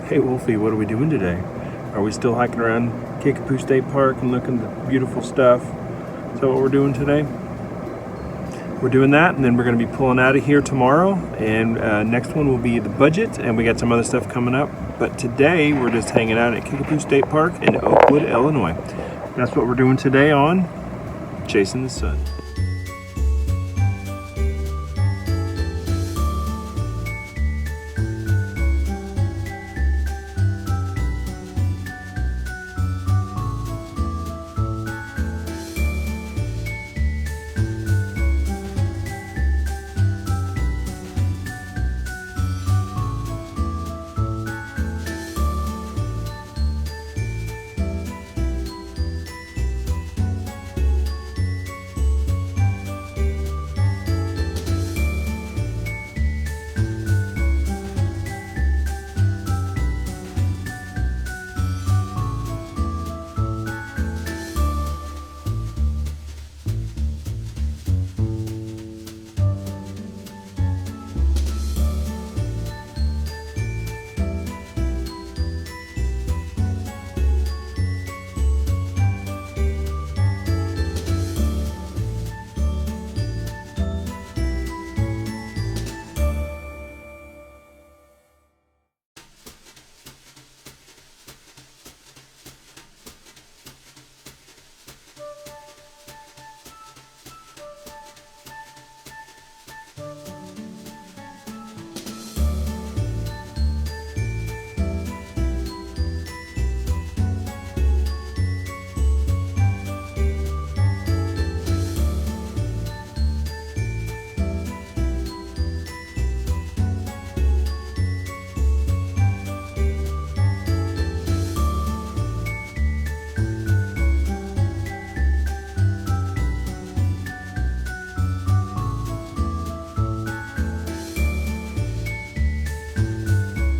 Hey Wolfie, what are we doing today? Are we still hiking around Kickapoo State Park and looking at the beautiful stuff? Is that what we're doing today? We're doing that, and then we're going to be pulling out of here tomorrow, and next one will be the budget, and we got some other stuff coming up. But today we're just hanging out at Kickapoo State Park in Oakwood, Illinois. That's what we're doing today on Chasing the Sun.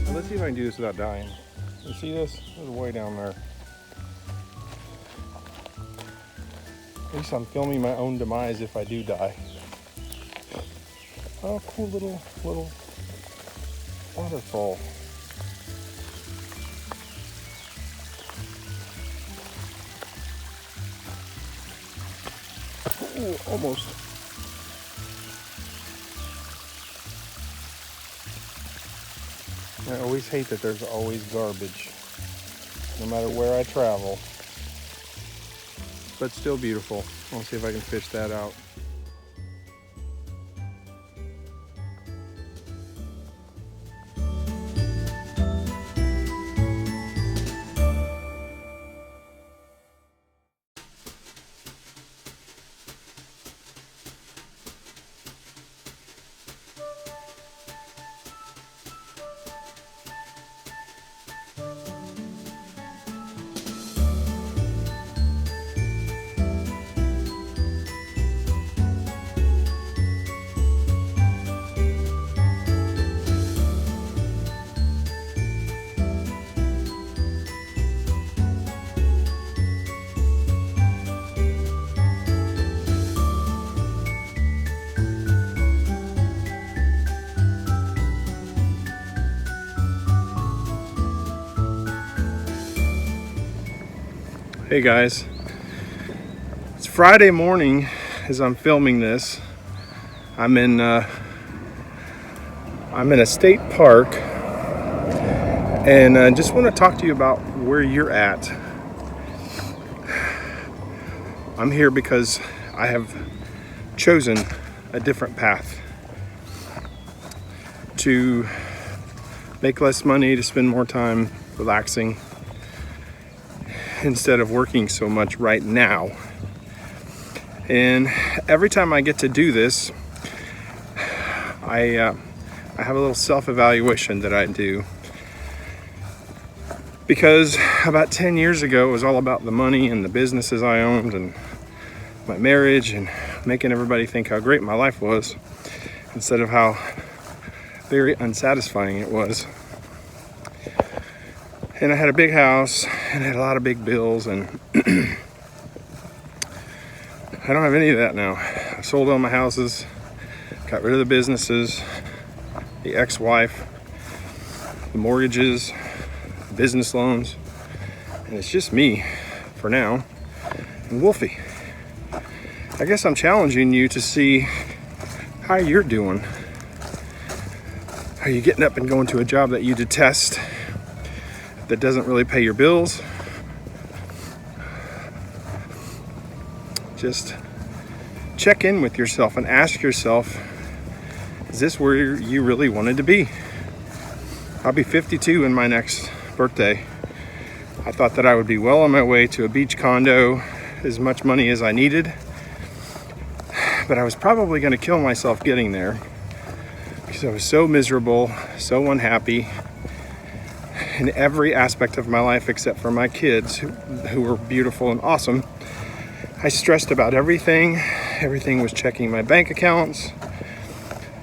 Let's see if I can do this without dying. You see this? There's way down there. At least I'm filming my own demise if I do die. Oh, cool little waterfall. Ooh, almost. I always hate that there's always garbage, no matter where I travel. But still beautiful. I'll see if I can fish that out. Hey guys, it's Friday morning as I'm filming this. I'm in a state park, and I just want to talk to you about where you're at. I'm here because I have chosen a different path to make less money, to spend more time relaxing, instead of working so much right now. And every time I get to do this, I have a little self-evaluation that I do, because about 10 years ago it was all about the money and the businesses I owned and my marriage and making everybody think how great my life was, instead of how very unsatisfying it was. And I had a big house and I had a lot of big bills, and I don't have any of that now. I sold all my houses, got rid of the businesses, the ex-wife, the mortgages, business loans. And it's just me for now and Wolfie. I guess I'm challenging you to see how you're doing. Are you getting up and going to a job that you detest, that doesn't really pay your bills? Just check in with yourself and ask yourself, is this where you really wanted to be? I'll be 52 in my next birthday. I thought that I would be well on my way to a beach condo, as much money as I needed, but I was probably going to kill myself getting there because I was so miserable, so unhappy in every aspect of my life except for my kids, who were beautiful and awesome. I stressed about everything. Everything was checking my bank accounts.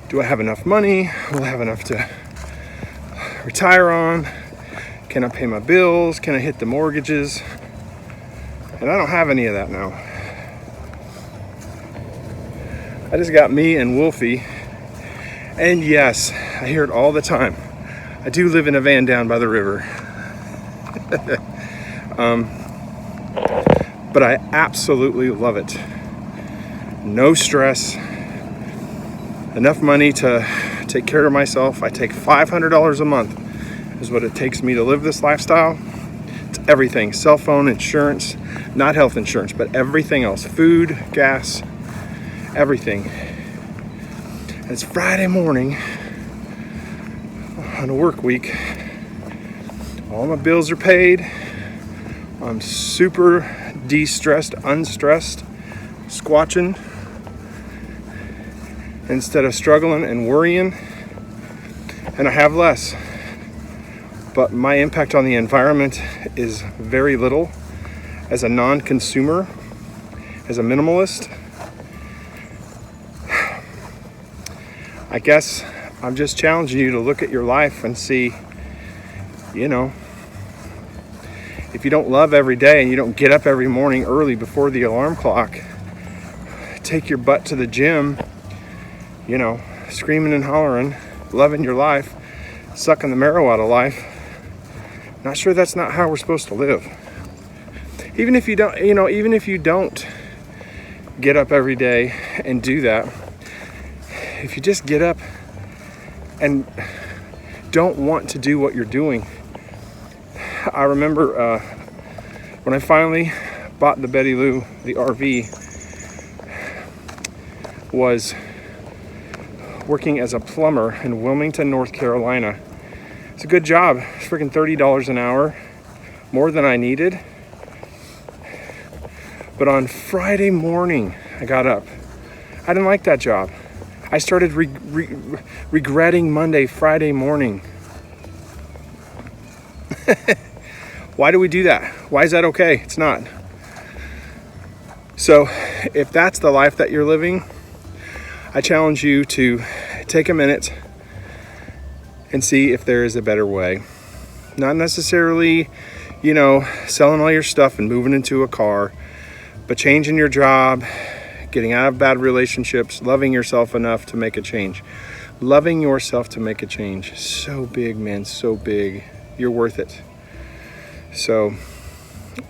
Do I have enough money? Will I have enough to retire on? Can I pay my bills? Can I hit the mortgages? And I don't have any of that now. I just got me and Wolfie. And yes, I hear it all the time. I do live in a van down by the river. But I absolutely love it. No stress. Enough money to take care of myself. I take $500 a month is what it takes me to live this lifestyle. It's everything. Cell phone, insurance, not health insurance, but everything else. Food, gas, everything. And it's Friday morning on a work week. All my bills are paid. I'm super de-stressed, unstressed, squatching instead of struggling and worrying. And I have less. But my impact on the environment is very little. As a non-consumer, as a minimalist, I guess I'm just challenging you to look at your life and see, if you don't love every day and you don't get up every morning early before the alarm clock, take your butt to the gym, screaming and hollering, loving your life, sucking the marrow out of life. Not sure that's not how we're supposed to live. Even if you don't get up every day and do that, if you just get up and don't want to do what you're doing. I remember when I finally bought the Betty Lou, the RV, was working as a plumber in Wilmington, North Carolina. It's a good job. It's freaking $30 an hour, more than I needed. But on Friday morning, I got up. I didn't like that job. I started regretting Friday morning. Why do we do that? Why is that okay? It's not. So if that's the life that you're living, I challenge you to take a minute and see if there is a better way. Not necessarily, selling all your stuff and moving into a car, but changing your job, getting out of bad relationships, loving yourself enough to make a change. Loving yourself to make a change. So big, man, so big. You're worth it. So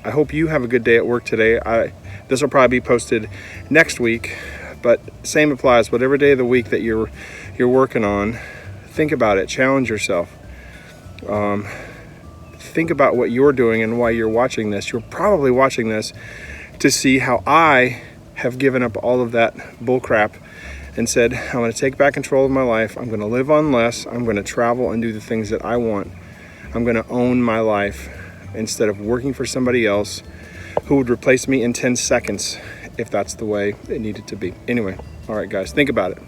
I hope you have a good day at work today. This will probably be posted next week, but same applies. Whatever day of the week that you're working on, think about it. Challenge yourself. Think about what you're doing and why you're watching this. You're probably watching this to see how I have given up all of that bull crap and said, I'm going to take back control of my life. I'm going to live on less. I'm going to travel and do the things that I want. I'm going to own my life instead of working for somebody else who would replace me in 10 seconds if that's the way it needed to be. Anyway, all right, guys, think about it.